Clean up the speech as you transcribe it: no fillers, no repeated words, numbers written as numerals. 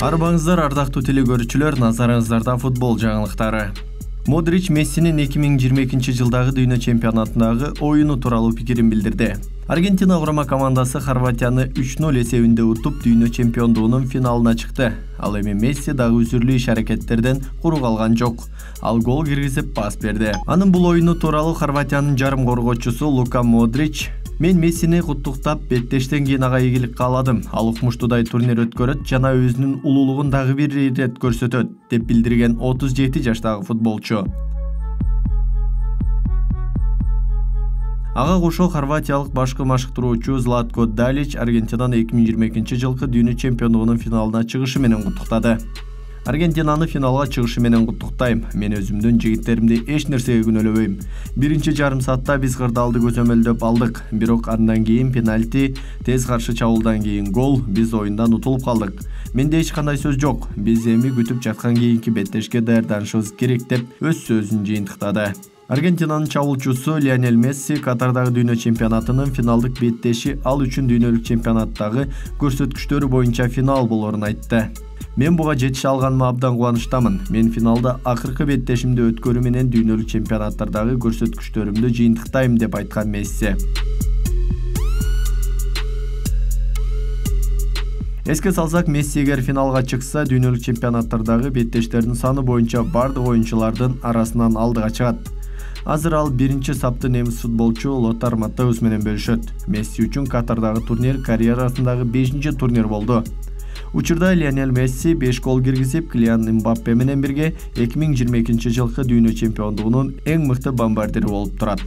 Арбаңыздар ардактуу телекөрүүчүлөр, назарыңыздарда футбол жаңылыктары. Модрич Мессинин 2022 жылдагы дүйнө чемпионатындагы оюну тууралуу пикирин билдирди. Аргентина курама командасы Хорватияны 3-0 эсебинде утуп дүйнө чемпиондугунун финалына чыкты. Ал эми Месси дагы үзүрлүү иш-аракеттерден куру калган жок. Ал гол киргизип пас берди. Анын бул оюну тууралуу Хорватиянын жарым коргоочусу Лука Модрич: "Мен Мессини куттуктап, беттештен кийин ага ийгилик кааладым. Ал укмуштуудай турнир өткөрөт жана өзүнүн улуулугун дагы бир ирет көрсөтөт", деп билдирген 37 жаштагы футболчу. Ага кошо хорватиялык башкы машыктыруучу Златко Далич Аргентинаны 2022 жылкы дүйнө чемпиондугунун финалына чыгышы менен куттуктады. "Аргентинаны финалга чыгышы менен куттуктайм. Мен өзүмдүн жигиттеримди эч нерсеге күнөөлөбөйм. Биринчи жарым саатта биз кырдаалды көзөмөлдөп алдык, бирок андан кийин пенальти, тез каршы чабуулдан кийин гол, биз оюндан утулуп калдык. Менде эч кандай сөз жок. Биз эми күтүп жаткан кийинки беттешке даярданышыбыз керек", деп өз сөзүн жыйынтыктады. Аргентинанын чабуулчусу Лионель Месси Катардагы дүйнө чемпионатынын финалдык беттеши ал үчүн дүйнөлүк чемпионаттагы көрсөткүчтөрү боюнча финал болоорун айтты. "Мен буга жетише алганыма абдан кубанычтамын. Мен финалда акыркы беттешимди өткөрүү менен дүйнөлүк чемпионаттардагы көрсөткүчтөрүмдү жыйынтыктайм", деп айткан Месси. Эске салсак, Месси эгер финалга чыкса, дүйнөлүк чемпионаттардагы беттештердин саны боюнча бардык оюнчулардын арасынан алдыга чыгат. Азыр ал биринчи сапты немис футболчу Лотар Маттеус менен бөлүшөт. Месси үчүн Катардагы турнир карьерасындагы 5-чи турнир болду. Учурда Лионель Месси 5 гол киргизип, Килиан Мбаппе менен бирге 2022 жылкы дүйнө чемпиондугунун эң мыкты бомбардири болуп турат.